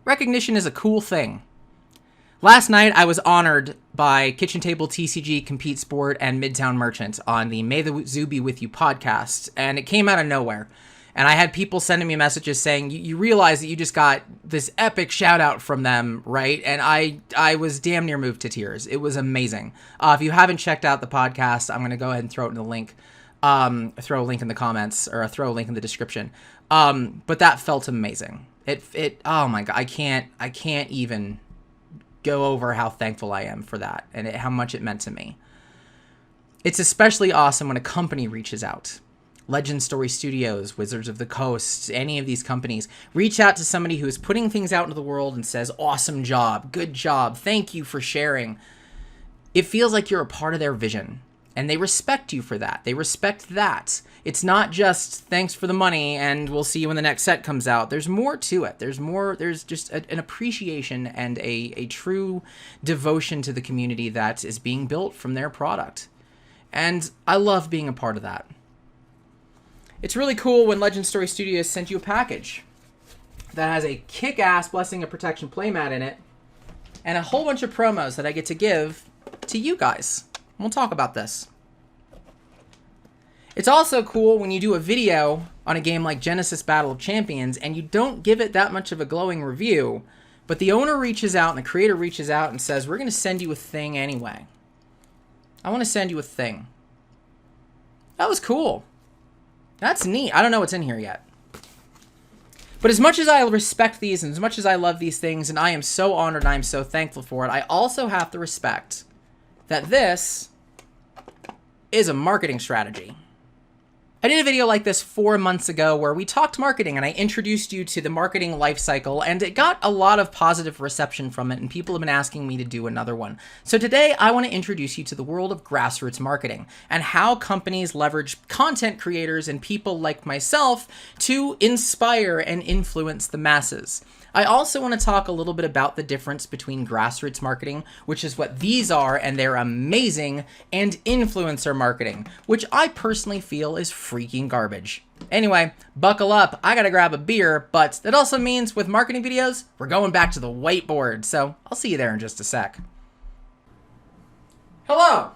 recognition is a cool thing. Last night, I was honored by Kitchen Table TCG, Compete Sport, and Midtown Merchant on the May the Zoo Be With You podcast, and it came out of nowhere. And I had people sending me messages saying, you realize that you just got this epic shout out from them, right? And I was damn near moved to tears. It was amazing. If you haven't checked out the podcast, I'm going to go ahead and throw it in the link. Throw a link in the comments, or throw a link in the description. But that felt amazing. It oh my God, I can't even go over how thankful I am for that and how much it meant to me. It's especially awesome when a company reaches out. Legend Story Studios, Wizards of the Coast, any of these companies reach out to somebody who is putting things out into the world and says, awesome job, good job, thank you for sharing. It feels like you're a part of their vision, and they respect you for that. They respect that. It's not just thanks for the money and we'll see you when the next set comes out. There's more to it. There's just an appreciation and a true devotion to the community that is being built from their product. And I love being a part of that. It's really cool when Legend Story Studios sent you a package that has a kick-ass Blessing of Protection playmat in it and a whole bunch of promos that I get to give to you guys. We'll talk about this. It's also cool when you do a video on a game like Genesis Battle of Champions and you don't give it that much of a glowing review, but the owner reaches out and the creator reaches out and says, we're going to send you a thing anyway. I want to send you a thing. That was cool. That's neat. I don't know what's in here yet. But as much as I respect these and as much as I love these things and I am so honored and I am so thankful for it, I also have to respect that this is a marketing strategy. I did a video like this 4 months ago where we talked marketing and I introduced you to the marketing life cycle, and it got a lot of positive reception from it, and people have been asking me to do another one. So today I want to introduce you to the world of grassroots marketing and how companies leverage content creators and people like myself to inspire and influence the masses. I also want to talk a little bit about the difference between grassroots marketing, which is what these are, and they're amazing, and influencer marketing, which I personally feel is freaking garbage. Anyway, buckle up. I gotta grab a beer, but that also means with marketing videos, we're going back to the whiteboard, so I'll see you there in just a sec. Hello!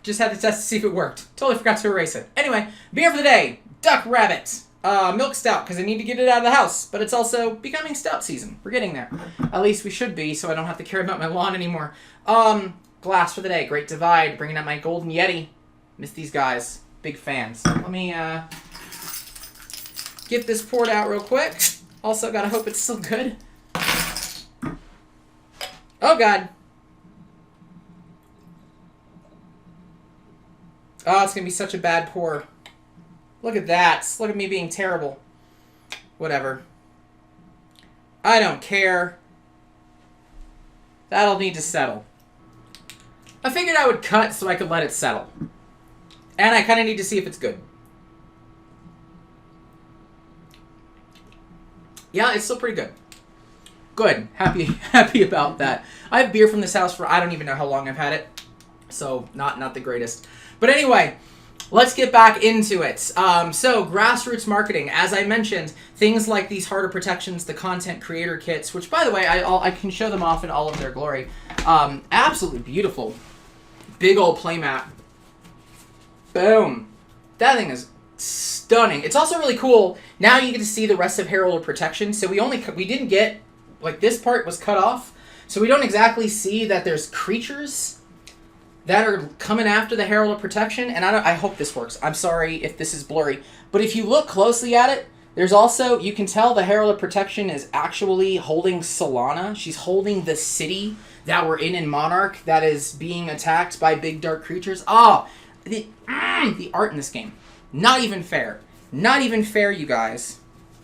Just had to test to see if it worked. Totally forgot to erase it. Anyway, beer for the day. Duck Rabbit. Milk stout, because I need to get it out of the house, but it's also becoming stout season. We're getting there. At least we should be, so I don't have to care about my lawn anymore. Glass for the day. Great Divide, bringing out my Golden Yeti. Miss these guys. Big fans. Let me, get this poured out real quick. Also, gotta hope it's still good. Oh, God. Oh, it's gonna be such a bad pour. Look at that. Look at me being terrible. Whatever. I don't care. That'll need to settle. I figured I would cut so I could let it settle. And I kind of need to see if it's good. Yeah, it's still pretty good. Good. Happy about that. I have beer from this house for I don't even know how long I've had it. So, not the greatest. But anyway, let's get back into it. So, grassroots marketing, as I mentioned, things like these harder protections, the content creator kits, which, by the way, I can show them off in all of their glory. Absolutely beautiful. Big old playmat. Boom. That thing is stunning. It's also really cool. Now you get to see the rest of Herald of Protection. So we didn't get, like, this part was cut off. So we don't exactly see that there's creatures that are coming after the Herald of Protection, and I hope this works. I'm sorry if this is blurry, but if you look closely at it, there's also, you can tell the Herald of Protection is actually holding Solana. She's holding the city that we're in Monarch that is being attacked by big dark creatures. Oh, the art in this game. Not even fair. Not even fair, you guys.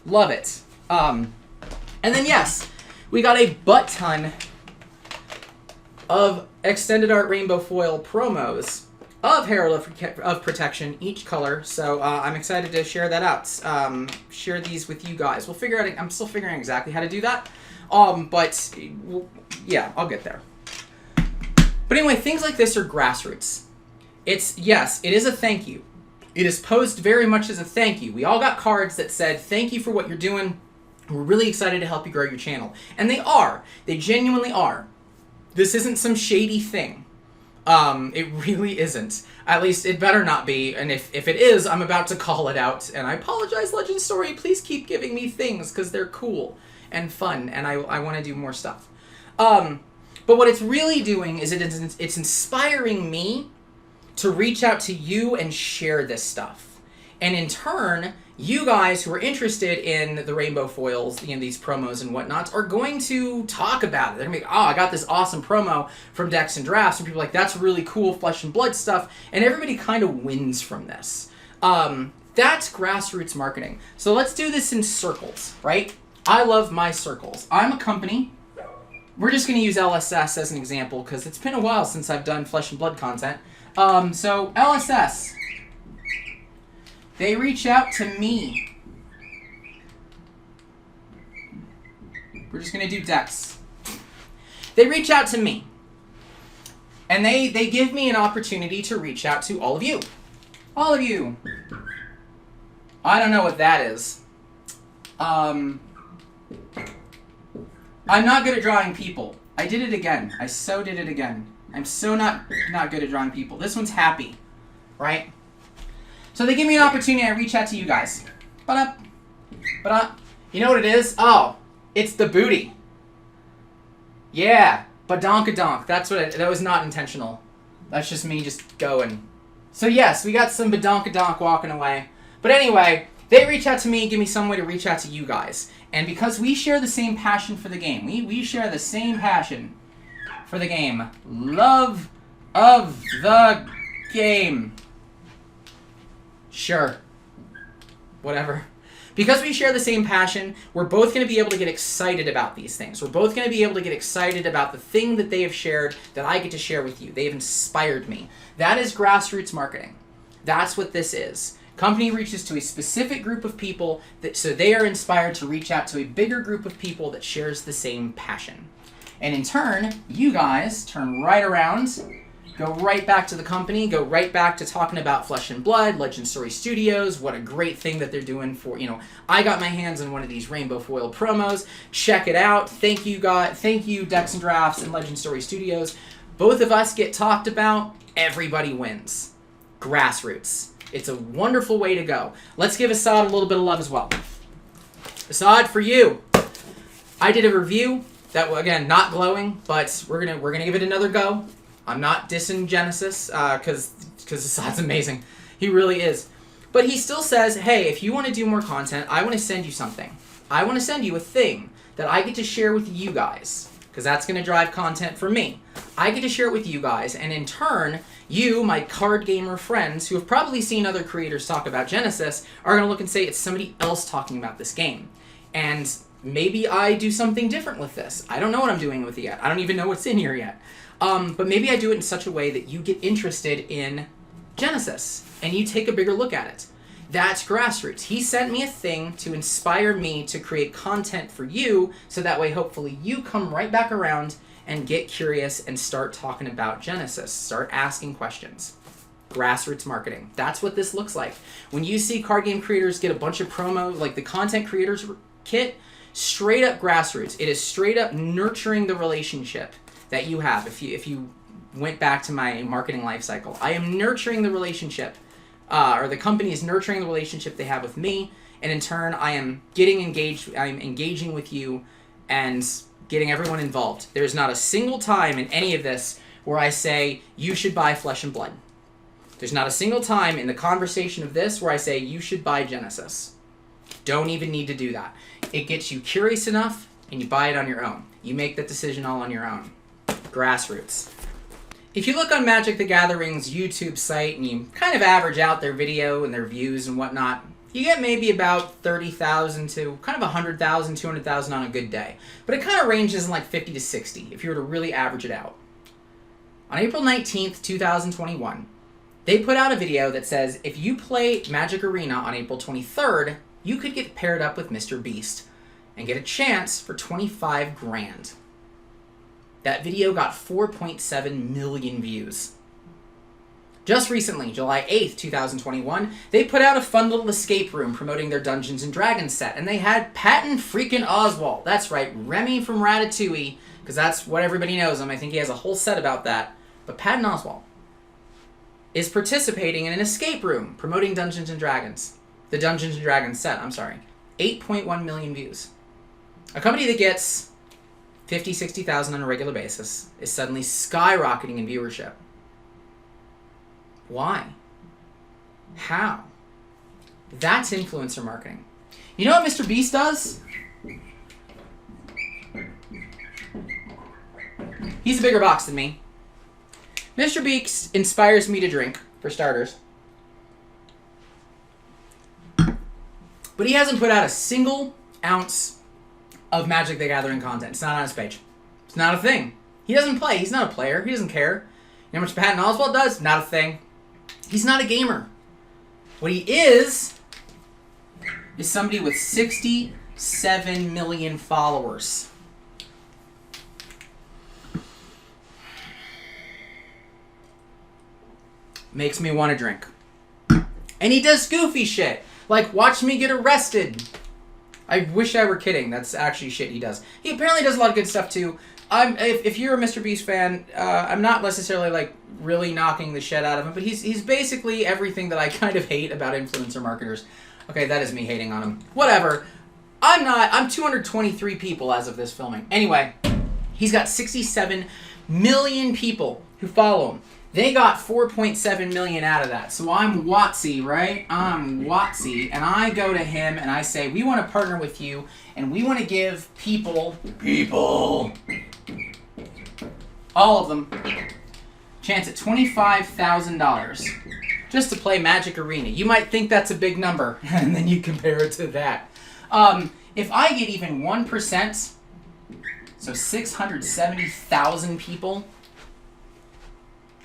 Love it. And then, yes, we got a butt ton of extended art rainbow foil promos of Herald of Protection, each color. So I'm excited to share that out. Share these with you guys. We'll figure out. I'm still figuring exactly how to do that. But yeah, I'll get there. But anyway, things like this are grassroots. Yes, it is a thank you. It is posed very much as a thank you. We all got cards that said, thank you for what you're doing. We're really excited to help you grow your channel. And they are. They genuinely are. This isn't some shady thing. It really isn't. At least it better not be. And if it is, I'm about to call it out. And I apologize, Legend Story. Please keep giving me things because they're cool and fun. And I want to do more stuff. But what it's really doing is it's inspiring me to reach out to you and share this stuff. And in turn, you guys who are interested in the rainbow foils, these promos and whatnot, are going to talk about it. They're going to be, oh, I got this awesome promo from Decks and Drafts, and people are like, that's really cool flesh and blood stuff, and everybody kind of wins from this. That's grassroots marketing. So let's do this in circles, right? I love my circles. I'm a company. We're just going to use LSS as an example because it's been a while since I've done flesh and blood content. So LSS. They reach out to me. We're just going to do decks. They reach out to me. And they give me an opportunity to reach out to all of you. All of you. I don't know what that is. I'm not good at drawing people. I did it again. I so did it again. I'm so not good at drawing people. This one's happy, right? So they give me an opportunity, I reach out to you guys. But you know what it is? Oh, it's the booty. Yeah, badonkadonk. That was not intentional. That's just me just going. So yes, we got some badonkadonk walking away. But anyway, they reach out to me, give me some way to reach out to you guys. And because we share the same passion for the game, we share the same passion for the game. Love of the game. Sure. Whatever. Because we share the same passion, we're both going to be able to get excited about these things. We're both going to be able to get excited about the thing that they have shared that I get to share with you. They have inspired me. That is grassroots marketing. That's what this is. Company reaches to a specific group of people, so they are inspired to reach out to a bigger group of people that shares the same passion. And in turn, you guys turn right around, go right back to the company, go right back to talking about Flesh and Blood, Legend Story Studios, what a great thing that they're doing for, I got my hands on one of these rainbow foil promos. Check it out. Thank you, God. Thank you, Decks and Drafts and Legend Story Studios. Both of us get talked about. Everybody wins. Grassroots. It's a wonderful way to go. Let's give Assad a little bit of love as well. Assad, for you. I did a review that, again, not glowing, but we're gonna give it another go. I'm not dissing Genesis, because Assad's amazing. He really is. But he still says, hey, if you want to do more content, I want to send you something. I want to send you a thing that I get to share with you guys, because that's going to drive content for me. I get to share it with you guys, and in turn, you, my card gamer friends, who have probably seen other creators talk about Genesis, are going to look and say, it's somebody else talking about this game. And maybe I do something different with this. I don't know what I'm doing with it yet. I don't even know what's in here yet. But maybe I do it in such a way that you get interested in Genesis, and you take a bigger look at it. That's Grassroots. He sent me a thing to inspire me to create content for you, so that way hopefully you come right back around and get curious and start talking about Genesis. Start asking questions. Grassroots marketing. That's what this looks like. When you see card game creators get a bunch of promo, like the content creators kit, straight up grassroots. It is straight up nurturing the relationship that you have. If you went back to my marketing life cycle, I am nurturing the relationship, or the company is nurturing the relationship they have with me, and in turn, I am getting engaged. I am engaging with you and getting everyone involved. There's not a single time in any of this where I say you should buy Flesh and Blood. There's not a single time in the conversation of this where I say you should buy Genesis. Don't even need to do that. It gets you curious enough, and you buy it on your own. You make that decision all on your own. Grassroots. If you look on Magic the Gathering's YouTube site and you kind of average out their video and their views and whatnot, you get maybe about 30,000 to kind of 100,000, 200,000 on a good day. But it kind of ranges in like 50 to 60 if you were to really average it out. On April 19th, 2021, they put out a video that says if you play Magic Arena on April 23rd, you could get paired up with Mr. Beast and get a chance for 25 grand. That video got 4.7 million views. Just recently, July 8th, 2021, they put out a fun little escape room promoting their Dungeons & Dragons set, and they had Patton freaking Oswalt. That's right, Remy from Ratatouille, because that's what everybody knows him. I think he has a whole set about that. But Patton Oswalt is participating in an escape room promoting Dungeons & Dragons. The Dungeons & Dragons set, I'm sorry. 8.1 million views. A company that gets 50, 60,000 on a regular basis is suddenly skyrocketing in viewership. Why? How? That's influencer marketing. You know what Mr. Beast does? He's a bigger box than me. Mr. Beast inspires me to drink, for starters. But he hasn't put out a single ounce of Magic the Gathering content. It's not on his page. It's not a thing. He doesn't play. He's not a player. He doesn't care. You know how much Patton Oswalt does? Not a thing. He's not a gamer. What he is somebody with 67 million followers. Makes me want to drink. And he does goofy shit. Like, watch me get arrested. I wish I were kidding. That's actually shit he does. He apparently does a lot of good stuff, too. If you're a Mr. Beast fan, I'm not necessarily, like, really knocking the shit out of him, but he's basically everything that I kind of hate about influencer marketers. Okay, that is me hating on him. Whatever. I'm 223 people as of this filming. Anyway, he's got 67 million people who follow him. They got 4.7 million out of that. So I'm Watsy, right? I'm Watsy, and I go to him and I say, we want to partner with you, and we want to give people, all of them, chance at $25,000 just to play Magic Arena. You might think that's a big number, and then you compare it to that. If I get even 1%, so 670,000 people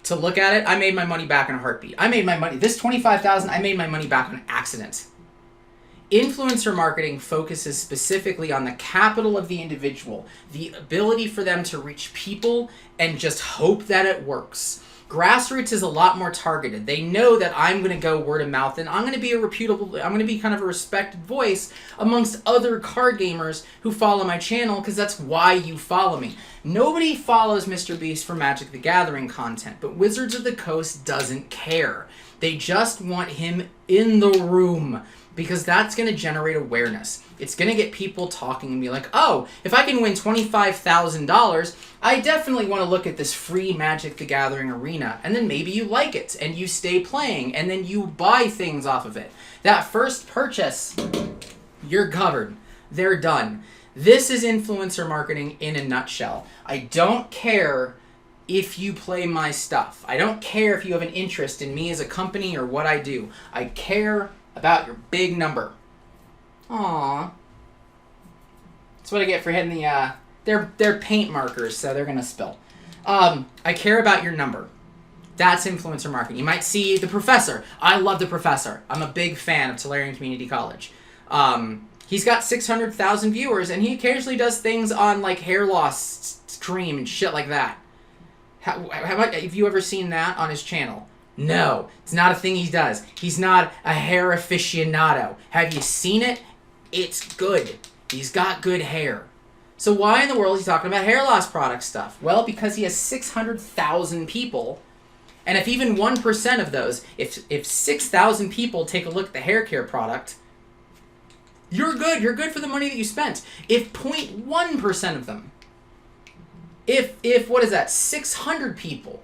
to look at it, I made my money back in a heartbeat. I made my money. This 25,000, I made my money back on accident. Influencer marketing focuses specifically on the capital of the individual, the ability for them to reach people and just hope that it works. Grassroots is a lot more targeted. They know that I'm going to go word of mouth, and I'm going to be I'm going to be kind of a respected voice amongst other card gamers who follow my channel, because that's why you follow me. Nobody follows Mr. Beast for Magic the Gathering content, but Wizards of the Coast doesn't care. They just want him in the room, because that's going to generate awareness. It's going to get people talking and be like, oh, if I can win $25,000, I definitely want to look at this free Magic the Gathering arena. And then maybe you like it, and you stay playing, and then you buy things off of it. That first purchase, you're covered. They're done. This is influencer marketing in a nutshell. I don't care if you play my stuff. I don't care if you have an interest in me as a company or what I do. I care about your big number. Aww. That's what I get for hitting the, they're paint markers, so they're gonna spill. I care about your number. That's influencer marketing. You might see The Professor. I love The Professor. I'm a big fan of Tolarian Community College. He's got 600,000 viewers, and he occasionally does things on, like, hair loss stream and shit like that. Have you ever seen that on his channel? No, it's not a thing he does. He's not a hair aficionado. Have you seen it? It's good. He's got good hair. So why in the world is he talking about hair loss product stuff? Well, because he has 600,000 people, and if even 1% of those, if 6,000 people take a look at the hair care product, you're good. You're good for the money that you spent. If 0.1% of them, if what is that, 600 people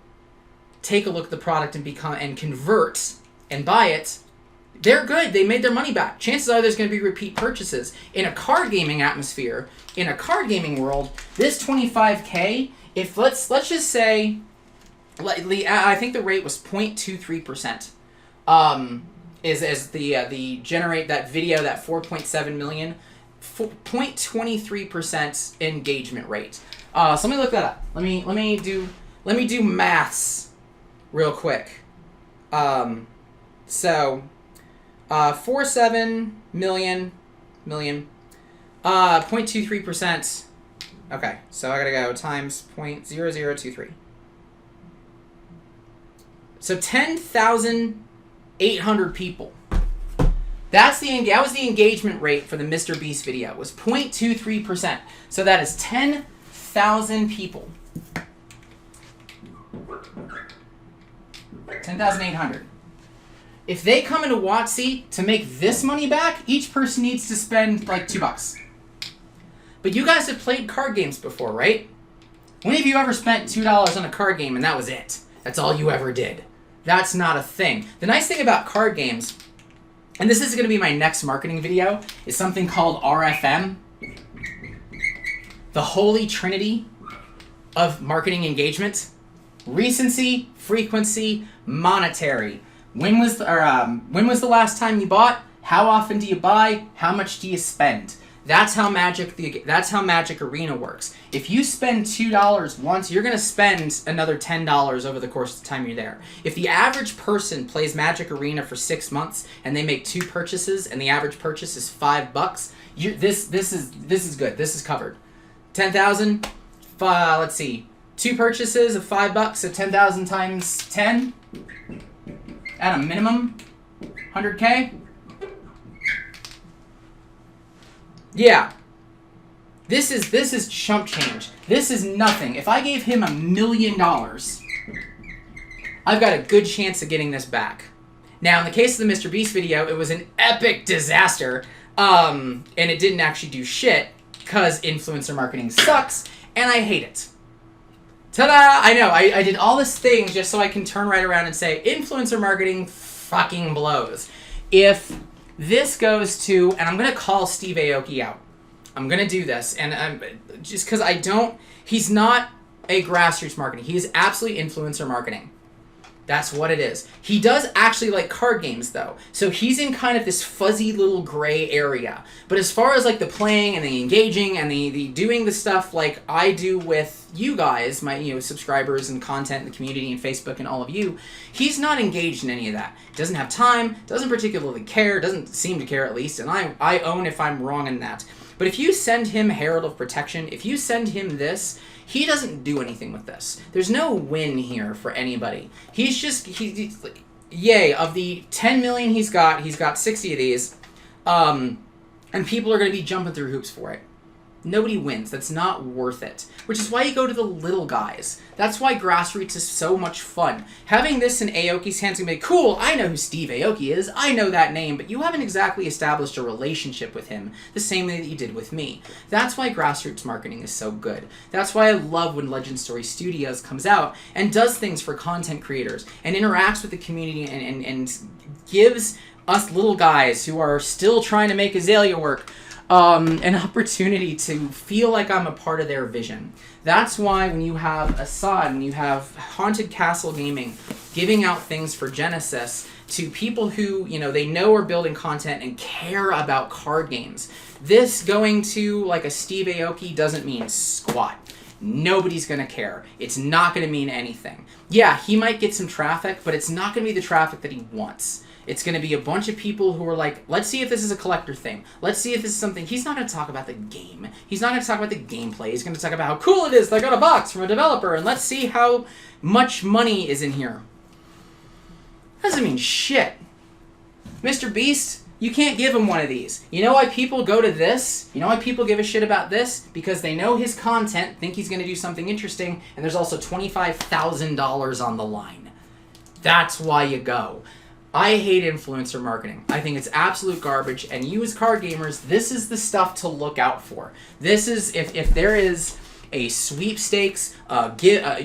take a look at the product and convert and buy it, they're good. They made their money back. Chances are there's going to be repeat purchases. In a card gaming atmosphere, in a card gaming world, this 25K, if let's just say, I think the rate was 0.23%. Is the generate that video, that 4.7 million, 0.23% engagement rate. So let me look that up. Let me do maths real quick. 4.7 million, 0.23%. Okay, so I gotta go times 0.0023. So 10,800 people. That was the engagement rate for the Mr. Beast video. It was 0.23%. So that is 10,000 people. 10,800. If they come into WotC to make this money back, each person needs to spend like $2. But you guys have played card games before, right? When have you ever spent $2 on a card game and that was it? That's all you ever did. That's not a thing. The nice thing about card games, and this is going to be my next marketing video, is something called RFM. The holy trinity of marketing engagement. Recency, frequency, monetary. When was the last time you bought? How often do you buy? How much do you spend? That's how Magic Arena works. If you spend $2 once, you're going to spend another $10 over the course of the time you're there. If the average person plays Magic Arena for 6 months and they make 2 purchases and the average purchase is $5, this is good. This is covered. 10,000. Let's see. 2 purchases of $5, so 10,000 times 10 at a minimum, 100K. Yeah. This is chump change. This is nothing. If I gave him $1 million, I've got a good chance of getting this back. Now, in the case of the Mr. Beast video, it was an epic disaster, and it didn't actually do shit, because influencer marketing sucks, and I hate it. Ta-da! I know, I did all this thing just so I can turn right around and say, influencer marketing fucking blows. If this goes to, and I'm going to call Steve Aoki out. I'm going to do this, and just because he's not a grassroots marketing. He is absolutely influencer marketing. That's what it is. He does actually like card games, though. So he's in kind of this fuzzy little gray area. But as far as like the playing and the engaging and the doing the stuff like I do with you guys, my subscribers and content in the community and Facebook and all of you, he's not engaged in any of that. Doesn't have time, doesn't particularly care, doesn't seem to care at least, and I own if I'm wrong in that. But if you send him Herald of Protection, if you send him this, he doesn't do anything with this. There's no win here for anybody. He's yay, of the 10 million he's got 60 of these, and people are going to be jumping through hoops for it. Nobody wins. That's not worth it. Which is why you go to the little guys. That's why Grassroots is so much fun. Having this in Aoki's hands can be cool. I know who Steve Aoki is. I know that name, but you haven't exactly established a relationship with him the same way that you did with me. That's why Grassroots marketing is so good. That's why I love when Legend Story Studios comes out and does things for content creators and interacts with the community and gives us little guys who are still trying to make Azalea work an opportunity to feel like I'm a part of their vision. That's why when you have Assad, when you have Haunted Castle Gaming giving out things for Genesis to people who, they know are building content and care about card games, this going to like a Steve Aoki doesn't mean squat. Nobody's going to care. It's not going to mean anything. Yeah, he might get some traffic, but it's not going to be the traffic that he wants. It's going to be a bunch of people who are like, let's see if this is a collector thing. Let's see if this is something. He's not going to talk about the game. He's not going to talk about the gameplay. He's going to talk about how cool it is that I got a box from a developer, and let's see how much money is in here. Doesn't mean shit. Mr. Beast, you can't give him one of these. You know why people go to this? You know why people give a shit about this? Because they know his content, think he's going to do something interesting, and there's also $25,000 on the line. That's why you go. I hate influencer marketing. I think it's absolute garbage, and you as card gamers, this is the stuff to look out for. This is, if there is a sweepstakes,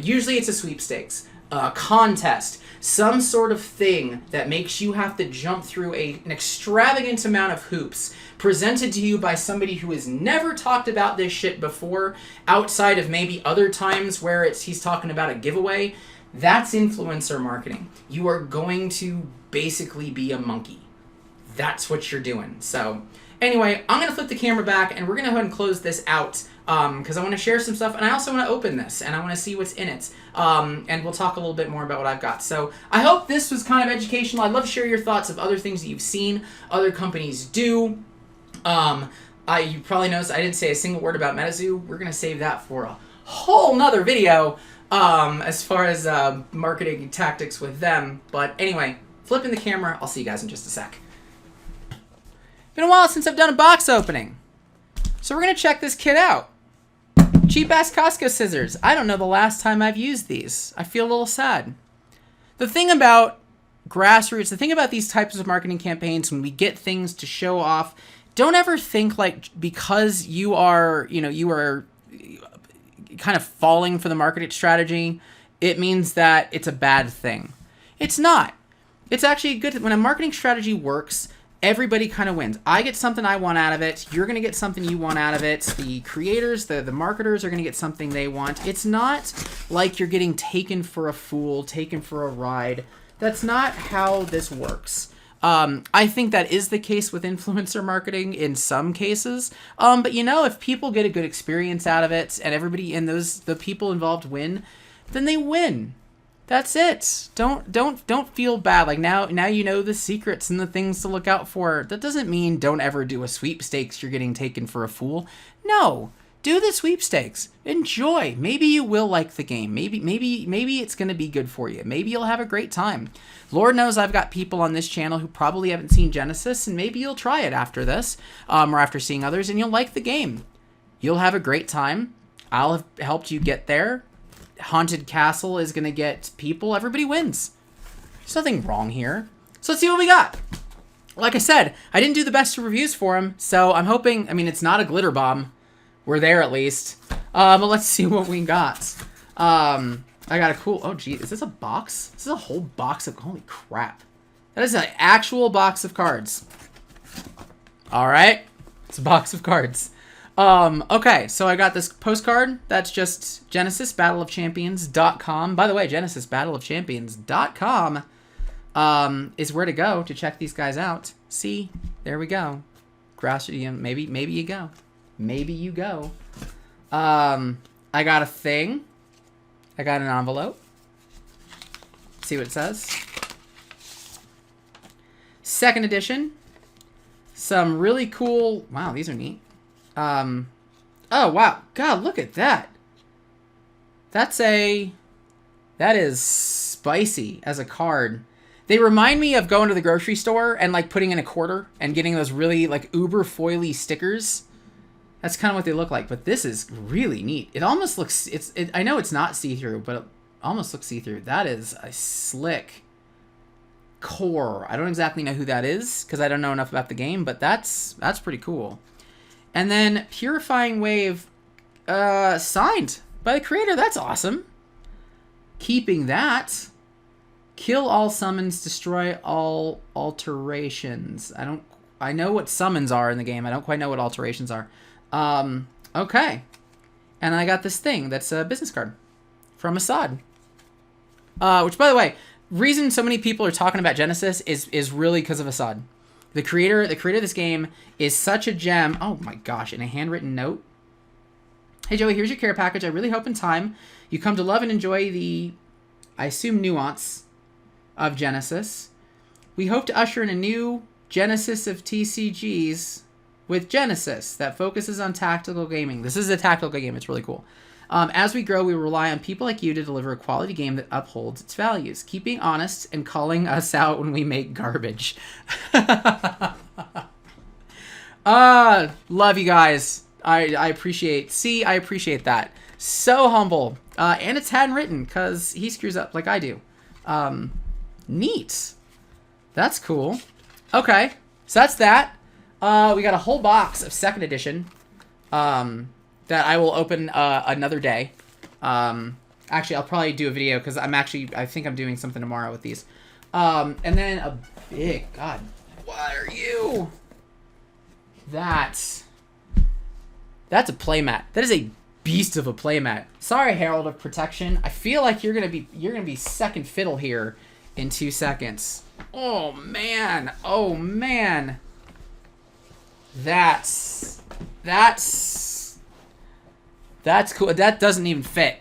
usually it's a sweepstakes, contest, some sort of thing that makes you have to jump through an extravagant amount of hoops presented to you by somebody who has never talked about this shit before, outside of maybe other times where he's talking about a giveaway. That's influencer marketing. You are going to basically be a monkey. That's what you're doing. So anyway, I'm going to flip the camera back and we're going to go ahead and close this out because I want to share some stuff, and I also want to open this and I want to see what's in it. And we'll talk a little bit more about what I've got. So I hope this was kind of educational. I'd love to share your thoughts of other things that you've seen other companies do. You probably noticed I didn't say a single word about MetaZoo. We're going to save that for a whole nother video. as far as marketing tactics with them. But anyway, flipping the camera. I'll see you guys in just a sec. Been a while since I've done a box opening. So we're going to check this kit out. Cheap-ass Costco scissors. I don't know the last time I've used these. I feel a little sad. The thing about Grassroots, the thing about these types of marketing campaigns, when we get things to show off, don't ever think like because you are kind of falling for the marketing strategy, it means that it's a bad thing. It's not. It's actually good. When a marketing strategy works, everybody kind of wins. I get something I want out of it. You're going to get something you want out of it. The creators, the marketers are going to get something they want. It's not like you're getting taken for a fool, taken for a ride. That's not how this works. I think that is the case with influencer marketing in some cases. But if people get a good experience out of it and everybody and the people involved win, then they win. That's it. Don't feel bad. Like now you know the secrets and the things to look out for. That doesn't mean don't ever do a sweepstakes. You're getting taken for a fool. No, do the sweepstakes. Enjoy. Maybe you will like the game. Maybe it's going to be good for you. Maybe you'll have a great time. Lord knows I've got people on this channel who probably haven't seen Genesis, and maybe you'll try it after this, or after seeing others, and you'll like the game. You'll have a great time. I'll have helped you get there. Haunted Castle is going to get people. Everybody wins. There's nothing wrong here. So let's see what we got. Like I said, I didn't do the best reviews for him, so I'm hoping, it's not a glitter bomb. We're there at least. But let's see what we got. I got a cool, oh gee, is this a box? This is a whole box of, holy crap. That is an actual box of cards. All right, it's a box of cards. Okay, so I got this postcard. That's just GenesisBattleOfChampions.com. By the way, GenesisBattleOfChampions.com is where to go to check these guys out. See, there we go. Grassroots, maybe you go. Maybe you go. I got a thing. I got an envelope. See what it says. Second edition. Some really cool, wow, these are neat. Oh, wow. God, look at that. That is spicy as a card. They remind me of going to the grocery store and, like, putting in a quarter and getting those really, like, uber foily stickers. That's kind of what they look like, but this is really neat. It almost looks, I know it's not see-through, but it almost looks see-through. That is a slick core. I don't exactly know who that is because I don't know enough about the game, but that's pretty cool. And then Purifying Wave, signed by the creator. That's awesome. Keeping that. Kill all summons, destroy all alterations. I know what summons are in the game. I don't quite know what alterations are. Okay. And I got this thing that's a business card from Assad. Which, by the way, reason so many people are talking about Genesis is really because of Assad. The creator of this game is such a gem. Oh my gosh, and a handwritten note. Hey Joey, here's your care package. I really hope in time you come to love and enjoy the, I assume, nuance of Genesis. We hope to usher in a new Genesis of TCGs with Genesis that focuses on tactical gaming. This is a tactical game. It's really cool. As we grow, we rely on people like you to deliver a quality game that upholds its values, keeping honest and calling us out when we make garbage. Love you guys. I appreciate that. So humble. And it's handwritten because he screws up like I do. Neat. That's cool. Okay, so that's that. We got a whole box of second edition. That I will open another day. Actually, I'll probably do a video because I think I'm doing something tomorrow with these. And then a big, God, what are you? That's a playmat. That is a beast of a playmat. Sorry, Herald of Protection. I feel like you're gonna be second fiddle here in 2 seconds. Oh man. Oh man. That's cool. That doesn't even fit.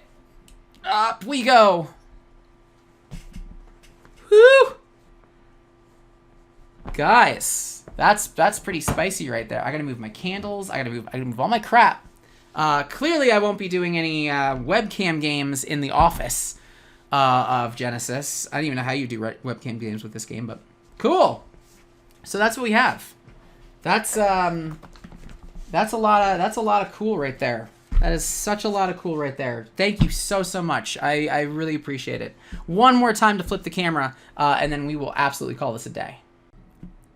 Up we go. Woo! Guys, that's pretty spicy right there. I gotta move my candles. I gotta move all my crap. Clearly, I won't be doing any webcam games in the office of Genesis. I don't even know how you do webcam games with this game, but cool. So that's what we have. That's a lot of cool right there. That is such a lot of cool right there. Thank you so much. I really appreciate it. One more time to flip the camera, and then we will absolutely call this a day.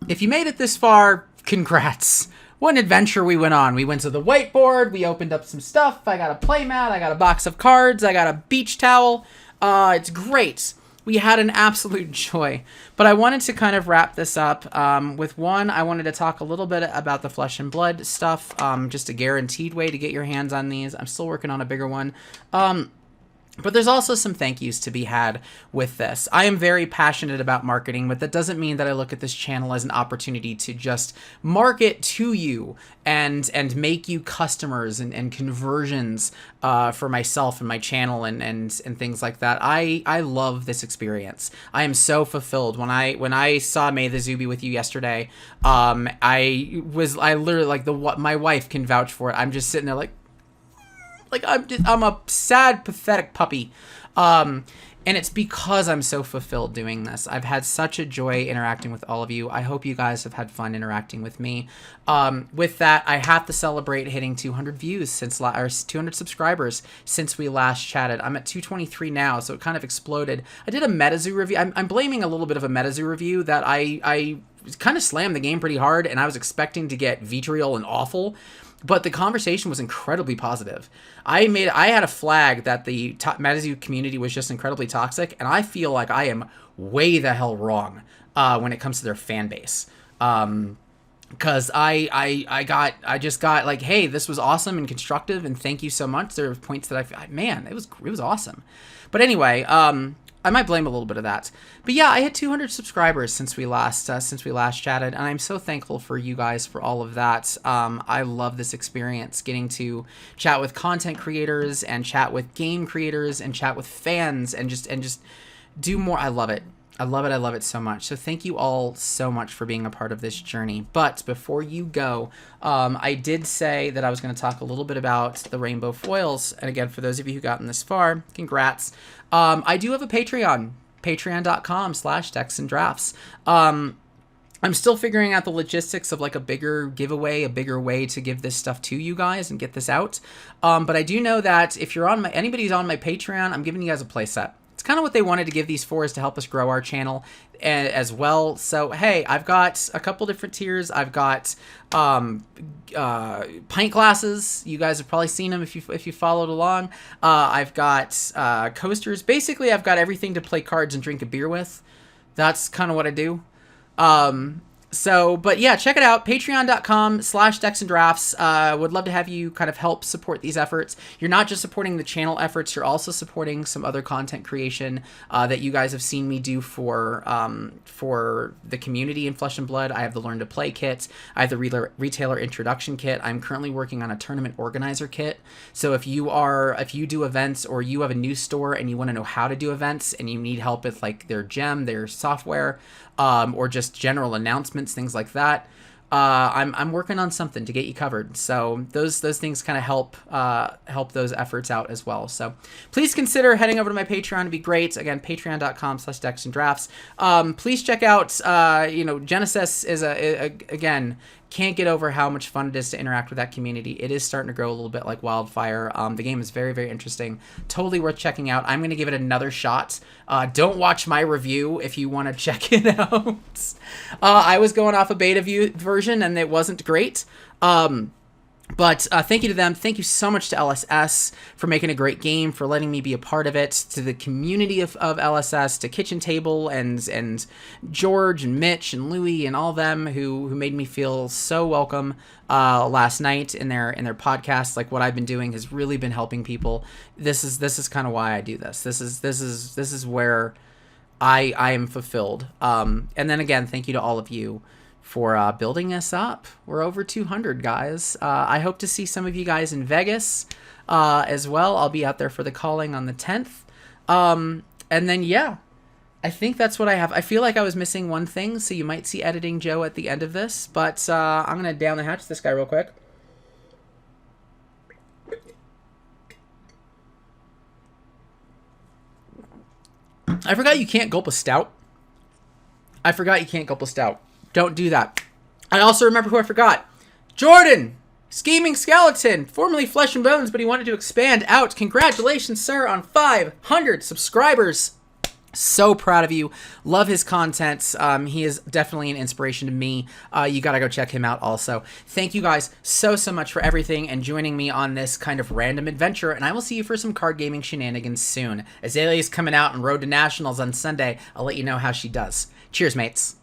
If you made it this far, congrats. What an adventure we went on. We went to the whiteboard. We opened up some stuff. I got a playmat. I got a box of cards. I got a beach towel. It's great. We had an absolute joy. But I wanted to kind of wrap this up with one. I wanted to talk a little bit about the Flesh and Blood stuff. Just a guaranteed way to get your hands on these. I'm still working on a bigger one. But there's also some thank yous to be had with this. I am very passionate about marketing, but that doesn't mean that I look at this channel as an opportunity to just market to you and make you customers and conversions for myself and my channel and things like that. I love this experience. I am so fulfilled. When I saw May the Zoo Be With You yesterday, I literally, like, my wife can vouch for it. I'm just sitting there like I'm a sad, pathetic puppy. And it's because I'm so fulfilled doing this. I've had such a joy interacting with all of you. I hope you guys have had fun interacting with me. With that, I have to celebrate hitting 200 views or 200 subscribers since we last chatted. I'm at 223 now, so it kind of exploded. I did a MetaZoo review. I'm blaming a little bit of a MetaZoo review that I kind of slammed the game pretty hard, and I was expecting to get vitriol and awful. But the conversation was incredibly positive. I had a flag that the MetaZoo community was just incredibly toxic, and I feel like I am way the hell wrong when it comes to their fan base. Because I just got like, hey, this was awesome and constructive, and thank you so much. There were points that it was awesome. But anyway, I might blame a little bit of that. But yeah, I hit 200 subscribers since we last chatted, and I'm so thankful for you guys for all of that. I love this experience, getting to chat with content creators and chat with game creators and chat with fans and just do more. I love it. I love it so much. So thank you all so much for being a part of this journey. But before you go, I did say that I was going to talk a little bit about the rainbow foils. And again, for those of you who've gotten this far, congrats. I do have a Patreon, patreon.com/DexandDrafts. I'm still figuring out the logistics of like a bigger giveaway, a bigger way to give this stuff to you guys and get this out. But I do know that if you're anybody's on my Patreon, I'm giving you guys a playset. It's kind of what they wanted to give these for, is to help us grow our channel as well. So, hey, I've got a couple different tiers. I've got pint glasses. You guys have probably seen them if you followed along. I've got coasters. Basically, I've got everything to play cards and drink a beer with. That's kind of what I do. But yeah, check it out. Patreon.com/DexandDrafts. Would love to have you kind of help support these efforts. You're not just supporting the channel efforts, you're also supporting some other content creation that you guys have seen me do for the community in Flesh and Blood. I have the Learn to Play kit. I have the retailer introduction kit. I'm currently working on a tournament organizer kit. So if you do events, or you have a new store and you want to know how to do events and you need help with like their gem, their software, or just general announcements, things like that, I'm working on something to get you covered. So those things kind of help those efforts out as well. So please consider heading over to my Patreon. It'd be great. Again, patreon.com/DexandDrafts. Please check out, Genesis is again, can't get over how much fun it is to interact with that community. It is starting to grow a little bit like wildfire. The game is very, very interesting. Totally worth checking out. I'm going to give it another shot. Don't watch my review if you want to check it out. I was going off a beta version and it wasn't great. But thank you to them. Thank you so much to LSS for making a great game, for letting me be a part of it, to the community of LSS, to Kitchen Table and George and Mitch and Louie and all them who made me feel so welcome last night in their podcast. Like, what I've been doing has really been helping people. This is kind of why I do this. This is where I am fulfilled. And then again, thank you to all of you for building us up. We're over 200, guys. I hope to see some of you guys in Vegas as well. I'll be out there for the calling on the 10th. And then, yeah, I think that's what I have. I feel like I was missing one thing, so you might see Editing Joe at the end of this. But I'm going to down the hatch this guy real quick. I forgot you can't gulp a stout. Don't do that. I also remember who I forgot. Jordan! Scheming Skeleton, formerly Flesh and Bones, but he wanted to expand out. Congratulations, sir, on 500 subscribers. So proud of you. Love his content. He is definitely an inspiration to me. You gotta go check him out also. Thank you guys so much for everything and joining me on this kind of random adventure, and I will see you for some card gaming shenanigans soon. Azalea's coming out on Road to Nationals on Sunday. I'll let you know how she does. Cheers, mates.